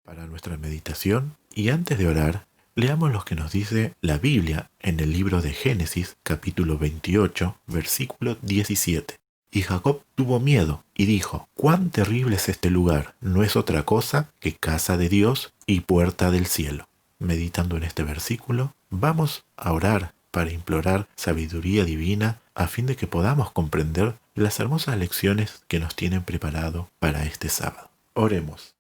para nuestra meditación, y antes de orar, leamos lo que nos dice la Biblia en el libro de Génesis, capítulo 28, versículo 17. Y Jacob tuvo miedo y dijo: «¡Cuán terrible es este lugar! No es otra cosa que casa de Dios y puerta del cielo». Meditando en este versículo, vamos a orar para implorar sabiduría divina a fin de que podamos comprender las hermosas lecciones que nos tienen preparado para este sábado. Oremos.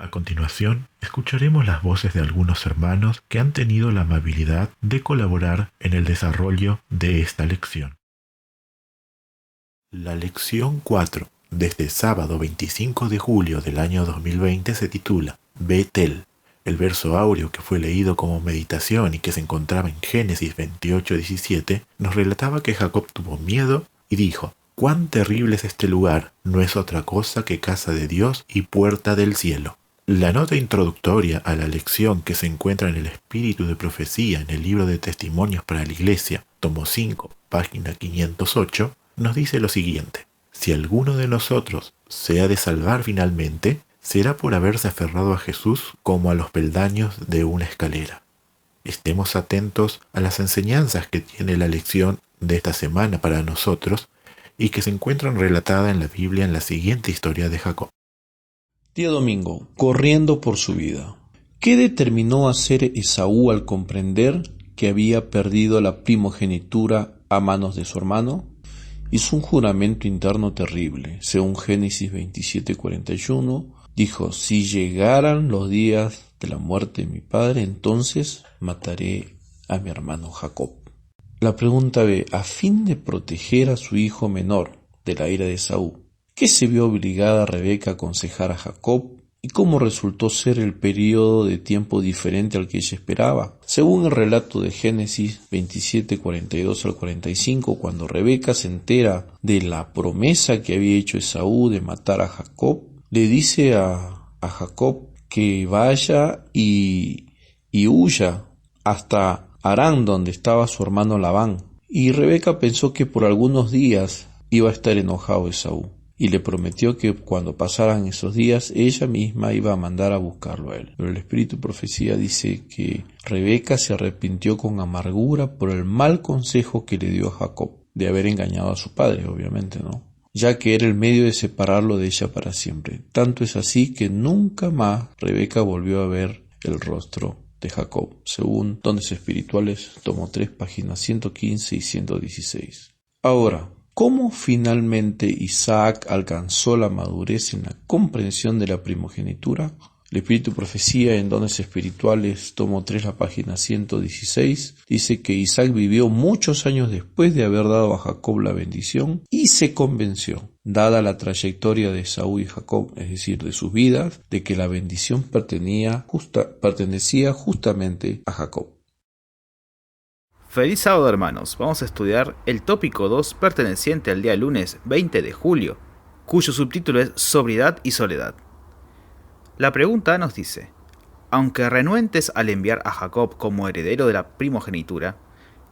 A continuación, escucharemos las voces de algunos hermanos que han tenido la amabilidad de colaborar en el desarrollo de esta lección. La lección 4 de este sábado 25 de julio del año 2020 se titula Betel. El verso áureo que fue leído como meditación y que se encontraba en Génesis 28:17 nos relataba que Jacob tuvo miedo y dijo: «¡Cuán terrible es este lugar! No es otra cosa que casa de Dios y puerta del cielo». La nota introductoria a la lección que se encuentra en el Espíritu de Profecía en el libro de Testimonios para la Iglesia, tomo 5, página 508, nos dice lo siguiente: «Si alguno de nosotros se ha de salvar finalmente, será por haberse aferrado a Jesús como a los peldaños de una escalera». Estemos atentos a las enseñanzas que tiene la lección de esta semana para nosotros y que se encuentran relatadas en la Biblia en la siguiente historia de Jacob. Día domingo, corriendo por su vida. ¿Qué determinó hacer Esaú al comprender que había perdido la primogenitura a manos de su hermano? Hizo un juramento interno terrible. Según Génesis 27:41, dijo: «Si llegaran los días de la muerte de mi padre, entonces mataré a mi hermano Jacob». La pregunta B: a fin de proteger a su hijo menor de la ira de Esaú, ¿qué se vio obligada Rebeca a aconsejar a Jacob y cómo resultó ser el periodo de tiempo diferente al que ella esperaba? Según el relato de Génesis 27:42 al 45, cuando Rebeca se entera de la promesa que había hecho Esaú de matar a Jacob, le dice a Jacob que vaya y huya hasta Harán, donde estaba su hermano Labán. Y Rebeca pensó que por algunos días iba a estar enojado Esaú, y le prometió que cuando pasaran esos días ella misma iba a mandar a buscarlo a él. Pero el Espíritu de Profecía dice que Rebeca se arrepintió con amargura por el mal consejo que le dio a Jacob, de haber engañado a su padre, obviamente, ¿no? Ya que era el medio de separarlo de ella para siempre. Tanto es así que nunca más Rebeca volvió a ver el rostro de Jacob, según Dones Espirituales, tomo 3, páginas 115 y 116. Ahora, ¿cómo finalmente Isaac alcanzó la madurez en la comprensión de la primogenitura? El Espíritu de Profecía en Dones Espirituales, tomo 3, la página 116, dice que Isaac vivió muchos años después de haber dado a Jacob la bendición y se convenció, dada la trayectoria de Esaú y Jacob, es decir, de sus vidas, de que la bendición pertenecía justamente a Jacob. Feliz sábado, hermanos. Vamos a estudiar el tópico 2 perteneciente al día lunes 20 de julio, cuyo subtítulo es Sobriedad y Soledad. La pregunta nos dice: aunque renuentes al enviar a Jacob como heredero de la primogenitura,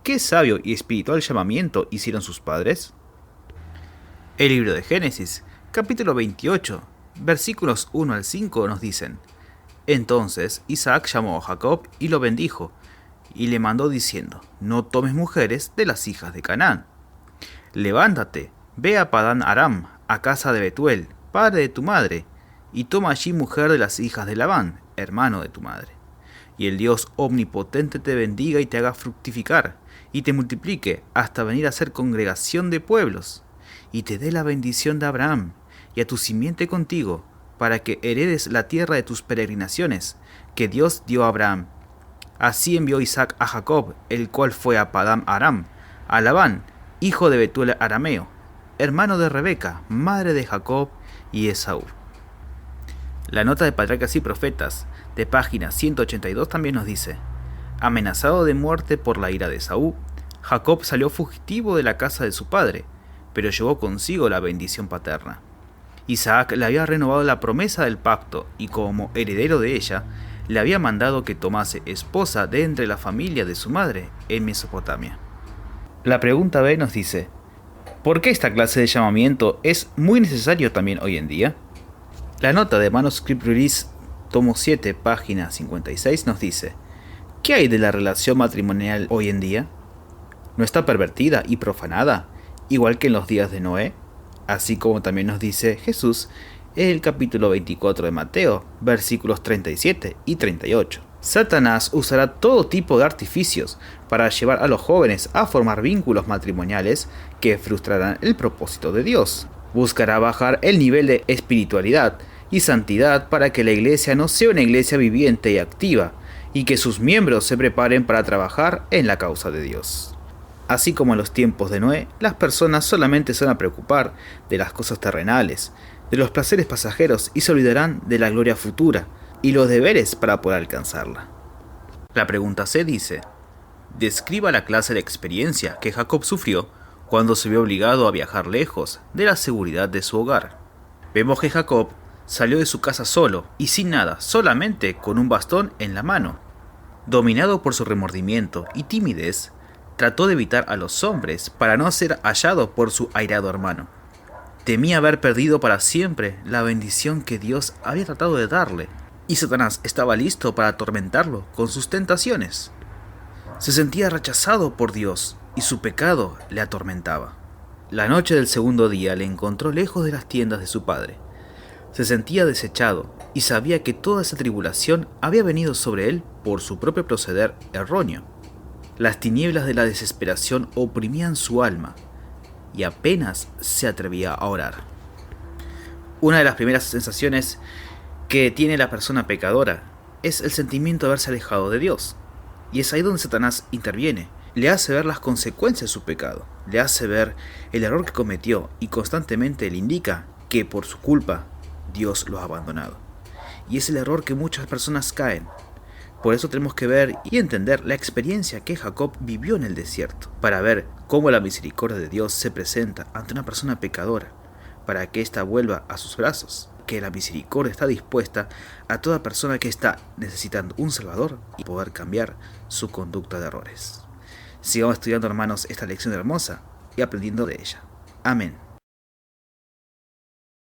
¿qué sabio y espiritual llamamiento hicieron sus padres? El libro de Génesis, capítulo 28, versículos 1 al 5 nos dicen: entonces Isaac llamó a Jacob y lo bendijo, y le mandó diciendo: no tomes mujeres de las hijas de Canaán. Levántate, ve a Padán Aram, a casa de Betuel, padre de tu madre, y toma allí mujer de las hijas de Labán, hermano de tu madre. Y el Dios omnipotente te bendiga y te haga fructificar, y te multiplique hasta venir a ser congregación de pueblos, y te dé la bendición de Abraham, y a tu simiente contigo, para que heredes la tierra de tus peregrinaciones, que Dios dio a Abraham. Así envió Isaac a Jacob, el cual fue a Padán Aram, a Labán, hijo de Betuel arameo, hermano de Rebeca, madre de Jacob y Esaú. La nota de Patriarcas y Profetas, de página 182, también nos dice: amenazado de muerte por la ira de Esaú, Jacob salió fugitivo de la casa de su padre, pero llevó consigo la bendición paterna. Isaac le había renovado la promesa del pacto y como heredero de ella, le había mandado que tomase esposa de entre la familia de su madre en Mesopotamia. La pregunta B nos dice: ¿por qué esta clase de llamamiento es muy necesario también hoy en día? La nota de Manuscript Release, tomo 7, página 56 nos dice: ¿qué hay de la relación matrimonial hoy en día? ¿No está pervertida y profanada, igual que en los días de Noé? Así como también nos dice Jesús en el capítulo 24 de Mateo, versículos 37 y 38. Satanás usará todo tipo de artificios para llevar a los jóvenes a formar vínculos matrimoniales que frustrarán el propósito de Dios. Buscará bajar el nivel de espiritualidad y santidad para que la iglesia no sea una iglesia viviente y activa, y que sus miembros se preparen para trabajar en la causa de Dios. Así como en los tiempos de Noé, las personas solamente se van a preocupar de las cosas terrenales, de los placeres pasajeros, y se olvidarán de la gloria futura y los deberes para poder alcanzarla. La pregunta C dice: describa la clase de experiencia que Jacob sufrió cuando se vio obligado a viajar lejos de la seguridad de su hogar. Vemos que Jacob salió de su casa solo y sin nada, solamente con un bastón en la mano. Dominado por su remordimiento y timidez, trató de evitar a los hombres para no ser hallado por su airado hermano. Temía haber perdido para siempre la bendición que Dios había tratado de darle, y Satanás estaba listo para atormentarlo con sus tentaciones. Se sentía rechazado por Dios y su pecado le atormentaba. La noche del segundo día le encontró lejos de las tiendas de su padre. Se sentía desechado y sabía que toda esa tribulación había venido sobre él por su propio proceder erróneo. Las tinieblas de la desesperación oprimían su alma y apenas se atrevía a orar. Una de las primeras sensaciones que tiene la persona pecadora es el sentimiento de haberse alejado de Dios. Y es ahí donde Satanás interviene. Le hace ver las consecuencias de su pecado, le hace ver el error que cometió y constantemente le indica que por su culpa Dios lo ha abandonado. Y es el error que muchas personas caen. Por eso tenemos que ver y entender la experiencia que Jacob vivió en el desierto, para ver cómo la misericordia de Dios se presenta ante una persona pecadora, para que ésta vuelva a sus brazos, que la misericordia está dispuesta a toda persona que está necesitando un Salvador y poder cambiar su conducta de errores. Sigamos estudiando, hermanos, esta lección hermosa y aprendiendo de ella. Amén.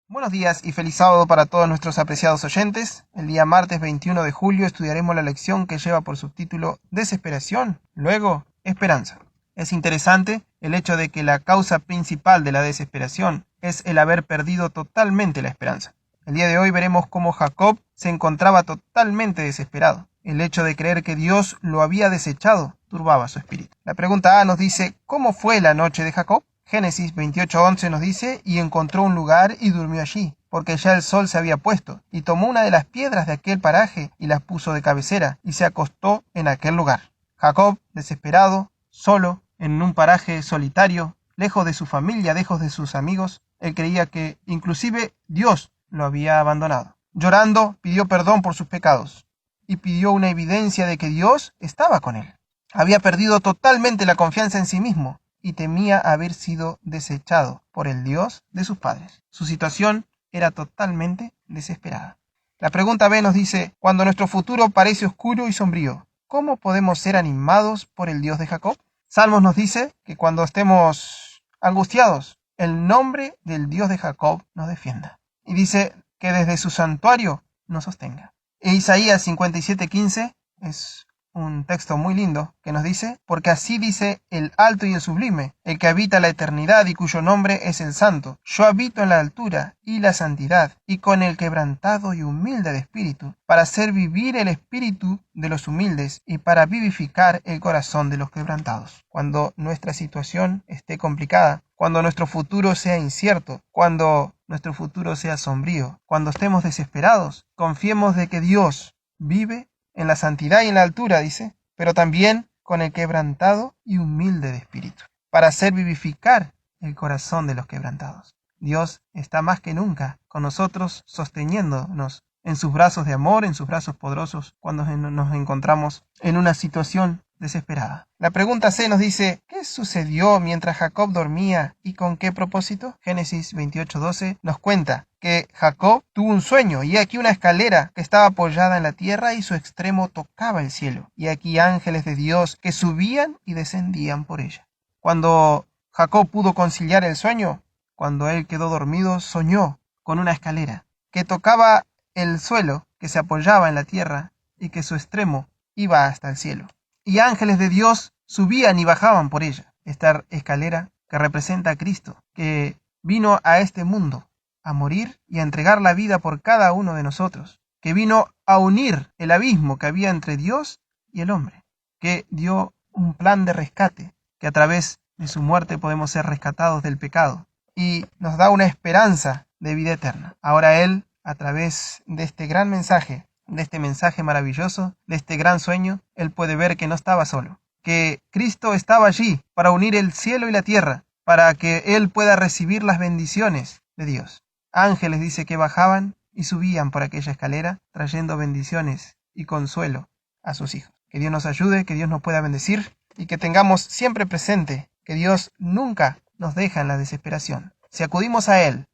Buenos días y feliz sábado para todos nuestros apreciados oyentes. El día martes 21 de julio estudiaremos la lección que lleva por subtítulo Desesperación, luego Esperanza. Es interesante el hecho de que la causa principal de la desesperación es el haber perdido totalmente la esperanza. El día de hoy veremos cómo Jacob se encontraba totalmente desesperado. El hecho de creer que Dios lo había desechado turbaba su espíritu. La pregunta A nos dice: ¿cómo fue la noche de Jacob? Génesis 28:11 nos dice: y encontró un lugar y durmió allí, porque ya el sol se había puesto, y tomó una de las piedras de aquel paraje y las puso de cabecera, y se acostó en aquel lugar. Jacob, desesperado, solo, en un paraje solitario, lejos de su familia, lejos de sus amigos, él creía que inclusive Dios lo había abandonado. Llorando, pidió perdón por sus pecados, y pidió una evidencia de que Dios estaba con él. Había perdido totalmente la confianza en sí mismo, y temía haber sido desechado por el Dios de sus padres. Su situación era totalmente desesperada. La pregunta B nos dice: cuando nuestro futuro parece oscuro y sombrío, ¿cómo podemos ser animados por el Dios de Jacob? Salmos nos dice que cuando estemos angustiados, el nombre del Dios de Jacob nos defienda. Y dice que desde su santuario nos sostenga. E Isaías 57:15 es un texto muy lindo que nos dice: porque así dice el alto y el sublime, el que habita la eternidad y cuyo nombre es el santo. Yo habito en la altura y la santidad, y con el quebrantado y humilde de espíritu, para hacer vivir el espíritu de los humildes y para vivificar el corazón de los quebrantados. Cuando nuestra situación esté complicada, cuando nuestro futuro sea incierto, cuando nuestro futuro sea sombrío, cuando estemos desesperados, confiemos de que Dios vive en la santidad y en la altura, dice, pero también con el quebrantado y humilde de espíritu, para hacer vivificar el corazón de los quebrantados. Dios está más que nunca con nosotros, sosteniéndonos en sus brazos de amor, en sus brazos poderosos, cuando nos encontramos en una situación desesperada. La pregunta C nos dice, ¿qué sucedió mientras Jacob dormía y con qué propósito? Génesis 28:12 nos cuenta que Jacob tuvo un sueño y aquí una escalera que estaba apoyada en la tierra y su extremo tocaba el cielo. Y aquí ángeles de Dios que subían y descendían por ella. Cuando Jacob pudo conciliar el sueño, cuando él quedó dormido, soñó con una escalera que tocaba el suelo, que se apoyaba en la tierra y que su extremo iba hasta el cielo. Y ángeles de Dios subían y bajaban por ella. Esta escalera que representa a Cristo, que vino a este mundo a morir y a entregar la vida por cada uno de nosotros, que vino a unir el abismo que había entre Dios y el hombre, que dio un plan de rescate, que a través de su muerte podemos ser rescatados del pecado y nos da una esperanza de vida eterna. Ahora Él, a través de este gran mensaje, de este mensaje maravilloso, de este gran sueño, Él puede ver que no estaba solo, que Cristo estaba allí para unir el cielo y la tierra, para que Él pueda recibir las bendiciones de Dios. Ángeles dice que bajaban y subían por aquella escalera, trayendo bendiciones y consuelo a sus hijos. Que Dios nos ayude, que Dios nos pueda bendecir y que tengamos siempre presente que Dios nunca nos deja en la desesperación. Si acudimos a Él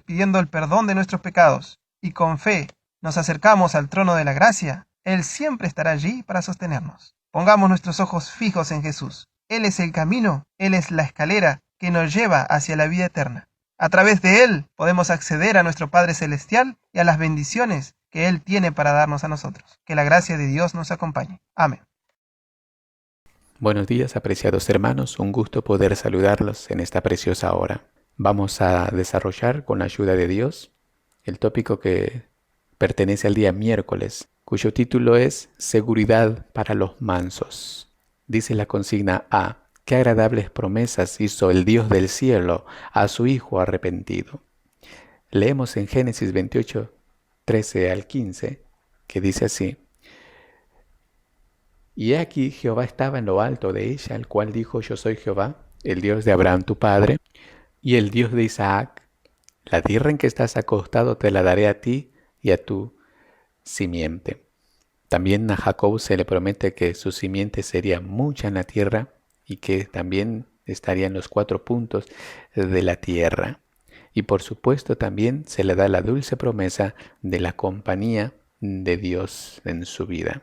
pidiendo el perdón de nuestros pecados y con fe nos acercamos al trono de la gracia, Él siempre estará allí para sostenernos. Pongamos nuestros ojos fijos en Jesús. Él es el camino, Él es la escalera que nos lleva hacia la vida eterna. A través de Él podemos acceder a nuestro Padre Celestial y a las bendiciones que Él tiene para darnos a nosotros. Que la gracia de Dios nos acompañe. Amén. Buenos días, apreciados hermanos. Un gusto poder saludarlos en esta preciosa hora. Vamos a desarrollar, con la ayuda de Dios, el tópico que pertenece al día miércoles, cuyo título es Seguridad para los mansos. Dice la consigna A: qué agradables promesas hizo el Dios del cielo a su Hijo arrepentido. Leemos en Génesis 28, 13 al 15, que dice así: Y he aquí Jehová estaba en lo alto de ella, el cual dijo: Yo soy Jehová, el Dios de Abraham tu padre, y el Dios de Isaac. La tierra en que estás acostado te la daré a ti y a tu simiente. También a Jacob se le promete que su simiente sería mucha en la tierra y que también estaría en los 4 puntos de la tierra. Y por supuesto también se le da la dulce promesa de la compañía de Dios en su vida.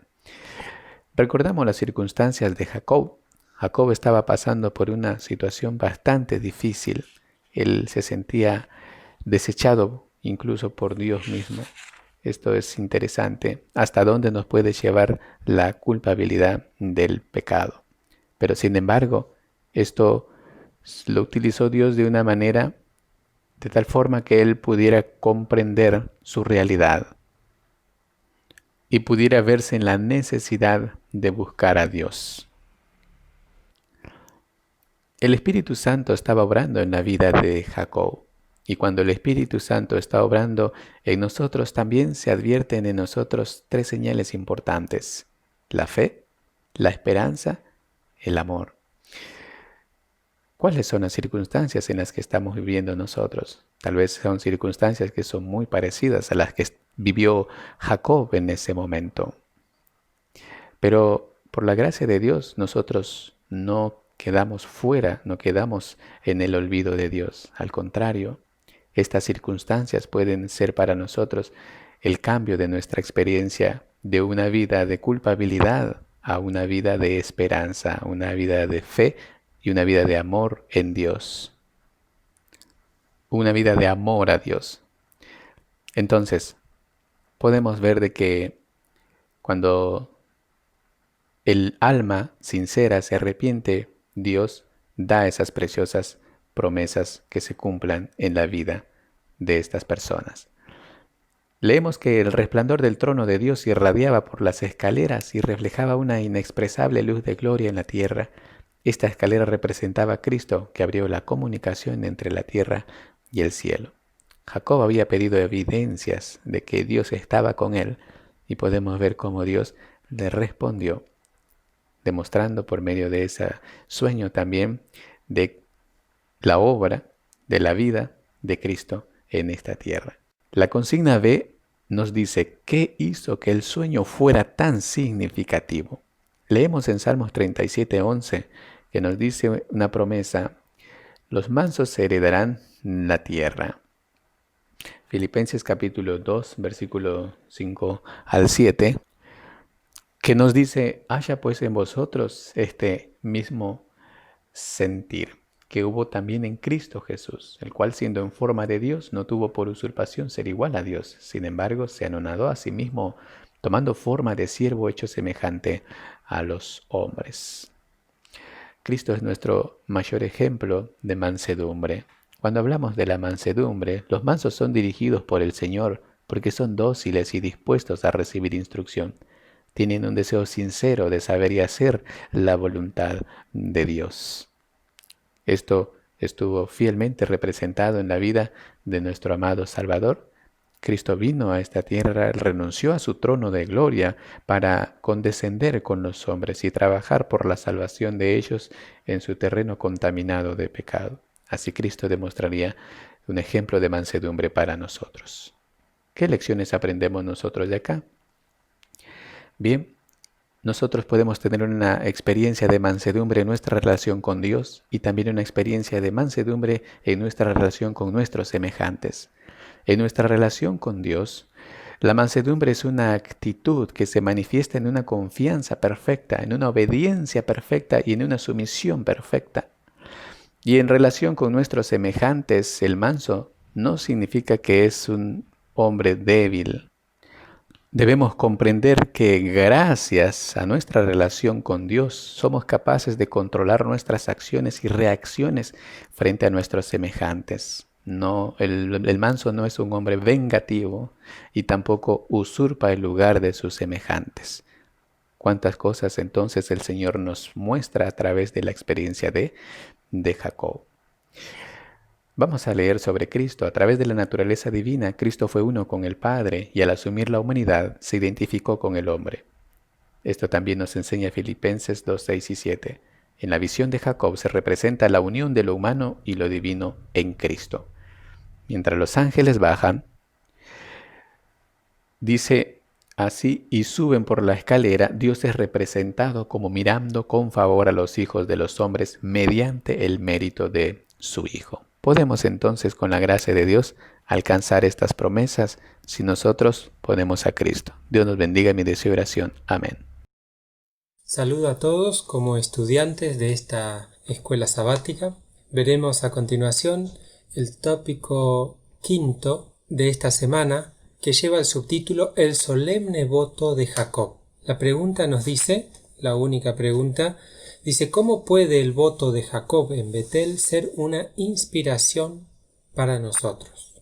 Recordamos las circunstancias de Jacob. Jacob estaba pasando por una situación bastante difícil. Él se sentía desechado incluso por Dios mismo. Esto es interesante, hasta dónde nos puede llevar la culpabilidad del pecado. Pero sin embargo, esto lo utilizó Dios de una manera, de tal forma que él pudiera comprender su realidad y pudiera verse en la necesidad de buscar a Dios. El Espíritu Santo estaba obrando en la vida de Jacob. Y cuando el Espíritu Santo está obrando en nosotros, también se advierten en nosotros 3 señales importantes: la fe, la esperanza, el amor. ¿Cuáles son las circunstancias en las que estamos viviendo nosotros? Tal vez son circunstancias que son muy parecidas a las que vivió Jacob en ese momento. Pero por la gracia de Dios, nosotros no quedamos fuera, no quedamos en el olvido de Dios. Al contrario, estas circunstancias pueden ser para nosotros el cambio de nuestra experiencia de una vida de culpabilidad a una vida de esperanza, una vida de fe y una vida de amor en Dios. Una vida de amor a Dios. Entonces, podemos ver de que cuando el alma sincera se arrepiente, Dios da esas preciosas promesas que se cumplan en la vida de estas personas. Leemos que el resplandor del trono de Dios irradiaba por las escaleras y reflejaba una inexpresable luz de gloria en la tierra. Esta escalera representaba a Cristo, que abrió la comunicación entre la tierra y el cielo. Jacob había pedido evidencias de que Dios estaba con él y podemos ver cómo Dios le respondió, demostrando por medio de ese sueño también de la obra de la vida de Cristo en esta tierra. La consigna B nos dice: ¿qué hizo que el sueño fuera tan significativo? Leemos en Salmos 37:11, que nos dice una promesa: los mansos heredarán la tierra. Filipenses capítulo 2, versículo 5 al 7, que nos dice: haya pues en vosotros este mismo sentir que hubo también en Cristo Jesús, el cual siendo en forma de Dios no tuvo por usurpación ser igual a Dios, sin embargo se anonadó a sí mismo, tomando forma de siervo hecho semejante a los hombres. Cristo es nuestro mayor ejemplo de mansedumbre. Cuando hablamos de la mansedumbre, los mansos son dirigidos por el Señor porque son dóciles y dispuestos a recibir instrucción. Tienen un deseo sincero de saber y hacer la voluntad de Dios. Esto estuvo fielmente representado en la vida de nuestro amado Salvador. Cristo vino a esta tierra, renunció a su trono de gloria para condescender con los hombres y trabajar por la salvación de ellos en su terreno contaminado de pecado. Así Cristo demostraría un ejemplo de mansedumbre para nosotros. ¿Qué lecciones aprendemos nosotros de acá? Bien, nosotros podemos tener una experiencia de mansedumbre en nuestra relación con Dios y también una experiencia de mansedumbre en nuestra relación con nuestros semejantes. En nuestra relación con Dios, la mansedumbre es una actitud que se manifiesta en una confianza perfecta, en una obediencia perfecta y en una sumisión perfecta. Y en relación con nuestros semejantes, el manso no significa que es un hombre débil. Debemos comprender que gracias a nuestra relación con Dios somos capaces de controlar nuestras acciones y reacciones frente a nuestros semejantes. No, el manso no es un hombre vengativo y tampoco usurpa el lugar de sus semejantes. ¿Cuántas cosas entonces el Señor nos muestra a través de la experiencia de Jacob? Vamos a leer sobre Cristo. A través de la naturaleza divina, Cristo fue uno con el Padre y al asumir la humanidad se identificó con el hombre. Esto también nos enseña Filipenses 2, 6 y 7. En la visión de Jacob se representa la unión de lo humano y lo divino en Cristo. Mientras los ángeles bajan, dice así, y suben por la escalera, Dios es representado como mirando con favor a los hijos de los hombres mediante el mérito de su Hijo. Podemos entonces, con la gracia de Dios, alcanzar estas promesas si nosotros ponemos a Cristo. Dios nos bendiga, mi deseo y oración. Amén. Saludo a todos como estudiantes de esta escuela sabática. Veremos a continuación el tópico quinto de esta semana, que lleva el subtítulo El solemne voto de Jacob. La pregunta nos dice, la única pregunta, dice: ¿cómo puede el voto de Jacob en Betel ser una inspiración para nosotros?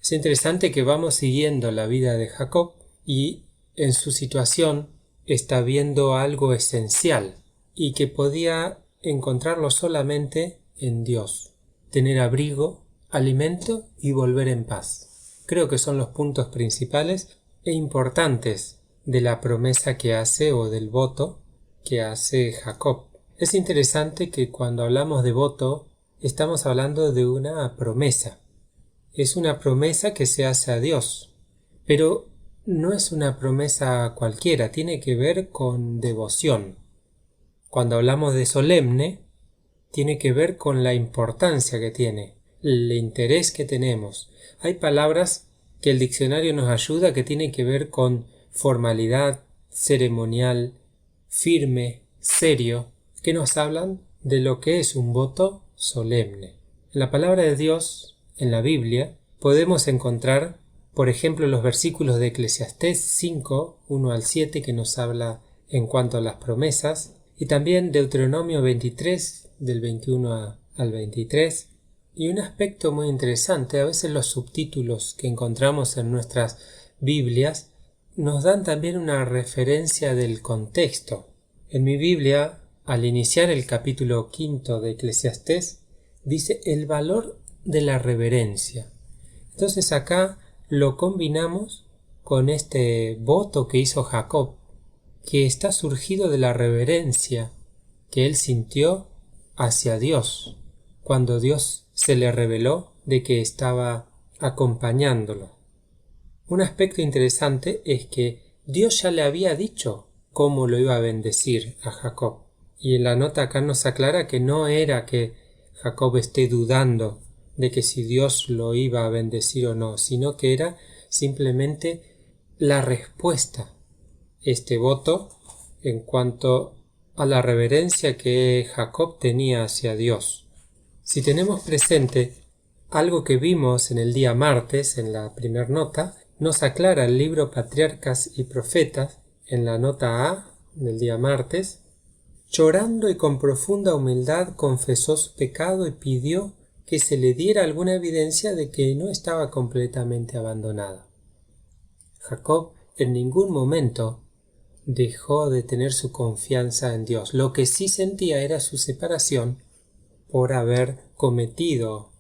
Es interesante que vamos siguiendo la vida de Jacob y en su situación está viendo algo esencial y que podía encontrarlo solamente en Dios: tener abrigo, alimento y volver en paz. Creo que son los puntos principales e importantes de la promesa que hace o del voto que hace Jacob. Es interesante que cuando hablamos de voto estamos hablando de una promesa. Es una promesa que se hace a Dios, pero no es una promesa cualquiera, tiene que ver con devoción. Cuando hablamos de solemne, tiene que ver con la importancia que tiene, el interés que tenemos. Hay palabras que el diccionario nos ayuda que tienen que ver con formalidad, ceremonial, firme, serio, que nos hablan de lo que es un voto solemne. En la palabra de Dios, en la Biblia, podemos encontrar, por ejemplo, los versículos de Eclesiastés 5, 1 al 7, que nos habla en cuanto a las promesas, y también Deuteronomio 23, del 21 al 23, y un aspecto muy interesante, a veces los subtítulos que encontramos en nuestras Biblias nos dan también una referencia del contexto. En mi Biblia, al iniciar el capítulo 5 de Eclesiastés, dice el valor de la reverencia. Entonces acá lo combinamos con este voto que hizo Jacob, que está surgido de la reverencia que él sintió hacia Dios, cuando Dios se le reveló de que estaba acompañándolo. Un aspecto interesante es que Dios ya le había dicho cómo lo iba a bendecir a Jacob. Y en la nota acá nos aclara que no era que Jacob esté dudando de que si Dios lo iba a bendecir o no, sino que era simplemente la respuesta, este voto, en cuanto a la reverencia que Jacob tenía hacia Dios. Si tenemos presente algo que vimos en el día martes, en la primera nota, nos aclara el libro Patriarcas y Profetas, en la nota A del día martes: llorando y con profunda humildad confesó su pecado y pidió que se le diera alguna evidencia de que no estaba completamente abandonada. Jacob en ningún momento dejó de tener su confianza en Dios. Lo que sí sentía era su separación por haber cometido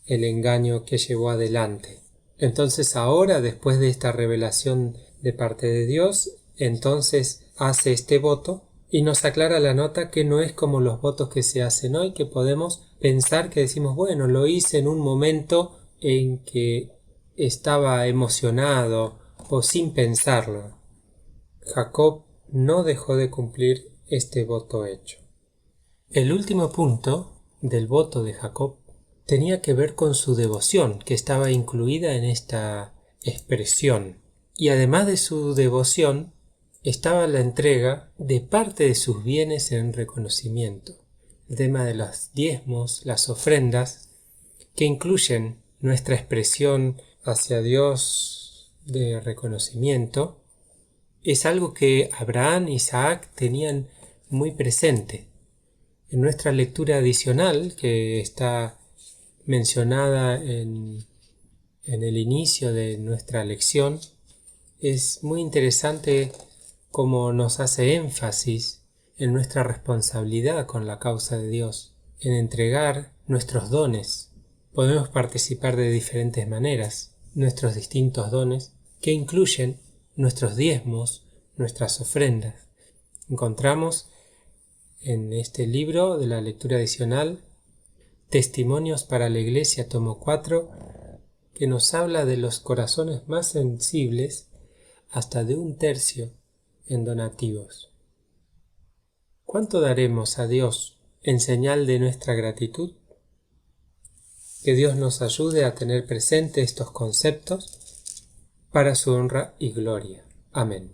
el engaño que llevó adelante. Entonces ahora, después de esta revelación de parte de Dios, entonces hace este voto y nos aclara la nota que no es como los votos que se hacen hoy, que podemos pensar que decimos, bueno, lo hice en un momento en que estaba emocionado o sin pensarlo. Jacob no dejó de cumplir este voto hecho. El último punto del voto de Jacob tenía que ver con su devoción, que estaba incluida en esta expresión. Y además de su devoción, estaba la entrega de parte de sus bienes en reconocimiento. El tema de los diezmos, las ofrendas, que incluyen nuestra expresión hacia Dios de reconocimiento, es algo que Abraham e Isaac tenían muy presente. En nuestra lectura adicional, que está mencionada en el inicio de nuestra lección, es muy interesante cómo nos hace énfasis en nuestra responsabilidad con la causa de Dios, en entregar nuestros dones. Podemos participar de diferentes maneras, nuestros distintos dones, que incluyen nuestros diezmos, nuestras ofrendas. Encontramos en este libro de la lectura adicional Testimonios para la Iglesia, tomo 4, que nos habla de los corazones más sensibles hasta de 1/3 en donativos. ¿Cuánto daremos a Dios en señal de nuestra gratitud? Que Dios nos ayude a tener presente estos conceptos para su honra y gloria. Amén.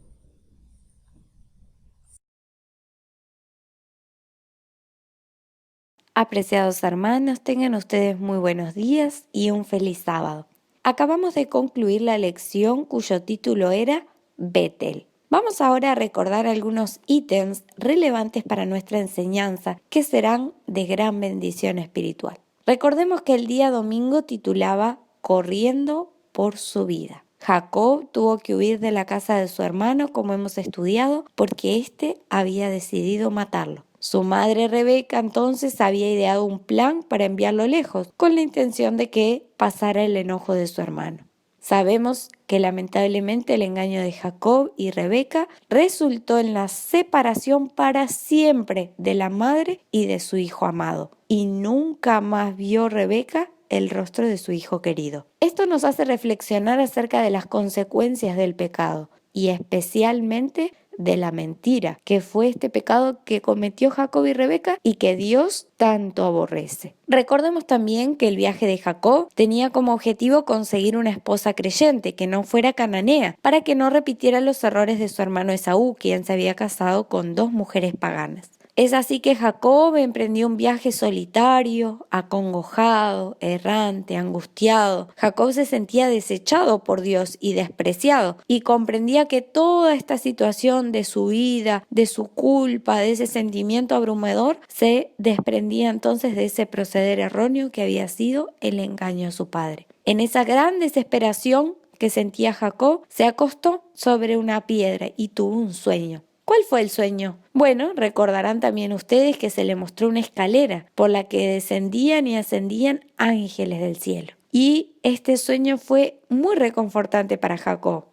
Apreciados hermanos, tengan ustedes muy buenos días y un feliz sábado. Acabamos de concluir la lección cuyo título era Betel. Vamos ahora a recordar algunos ítems relevantes para nuestra enseñanza que serán de gran bendición espiritual. Recordemos que el día domingo titulaba Corriendo por su vida. Jacob tuvo que huir de la casa de su hermano, como hemos estudiado, porque éste había decidido matarlo. Su madre Rebeca entonces había ideado un plan para enviarlo lejos, con la intención de que pasara el enojo de su hermano. Sabemos que lamentablemente el engaño de Jacob y Rebeca resultó en la separación para siempre de la madre y de su hijo amado, y nunca más vio Rebeca el rostro de su hijo querido. Esto nos hace reflexionar acerca de las consecuencias del pecado, y especialmente de la mentira, que fue este pecado que cometió Jacob y Rebeca y que Dios tanto aborrece. Recordemos también que el viaje de Jacob tenía como objetivo conseguir una esposa creyente que no fuera cananea, para que no repitiera los errores de su hermano Esaú, quien se había casado con 2 mujeres paganas. Es así que Jacob emprendió un viaje solitario, acongojado, errante, angustiado. Jacob se sentía desechado por Dios y despreciado, y comprendía que toda esta situación de su vida, de su culpa, de ese sentimiento abrumador, se desprendía entonces de ese proceder erróneo que había sido el engaño a su padre. En esa gran desesperación que sentía Jacob, se acostó sobre una piedra y tuvo un sueño. ¿Cuál fue el sueño? Bueno, recordarán también ustedes que se le mostró una escalera por la que descendían y ascendían ángeles del cielo. Y este sueño fue muy reconfortante para Jacob.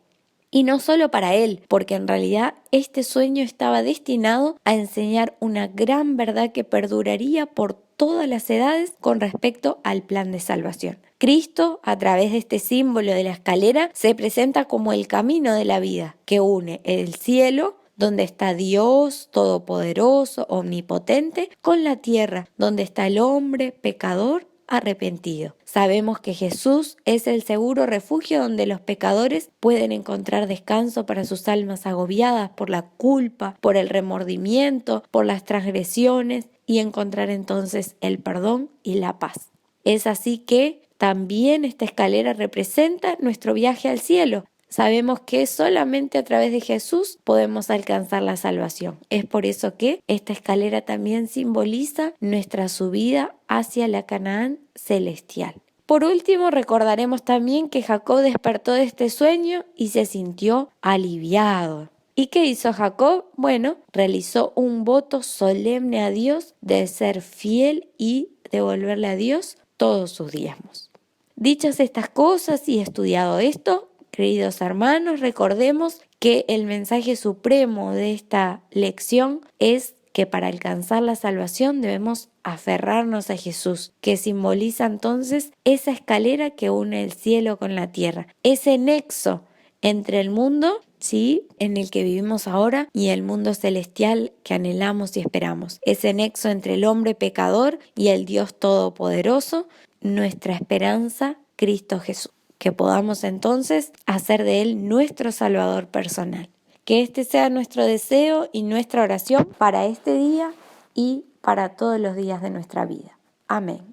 Y no solo para él, porque en realidad este sueño estaba destinado a enseñar una gran verdad que perduraría por todas las edades con respecto al plan de salvación. Cristo, a través de este símbolo de la escalera, se presenta como el camino de la vida que une el cielo, donde está Dios todopoderoso, omnipotente, con la tierra, donde está el hombre pecador arrepentido. Sabemos que Jesús es el seguro refugio donde los pecadores pueden encontrar descanso para sus almas agobiadas por la culpa, por el remordimiento, por las transgresiones, y encontrar entonces el perdón y la paz. Es así que también esta escalera representa nuestro viaje al cielo. Sabemos que solamente a través de Jesús podemos alcanzar la salvación. Es por eso que esta escalera también simboliza nuestra subida hacia la Canaán celestial. Por último, recordaremos también que Jacob despertó de este sueño y se sintió aliviado. ¿Y qué hizo Jacob? Bueno, realizó un voto solemne a Dios de ser fiel y devolverle a Dios todos sus diezmos. Dichas estas cosas y estudiado esto, queridos hermanos, recordemos que el mensaje supremo de esta lección es que para alcanzar la salvación debemos aferrarnos a Jesús, que simboliza entonces esa escalera que une el cielo con la tierra, ese nexo entre el mundo, sí, en el que vivimos ahora, y el mundo celestial que anhelamos y esperamos, ese nexo entre el hombre pecador y el Dios todopoderoso, nuestra esperanza, Cristo Jesús. Que podamos entonces hacer de Él nuestro Salvador personal. Que este sea nuestro deseo y nuestra oración para este día y para todos los días de nuestra vida. Amén.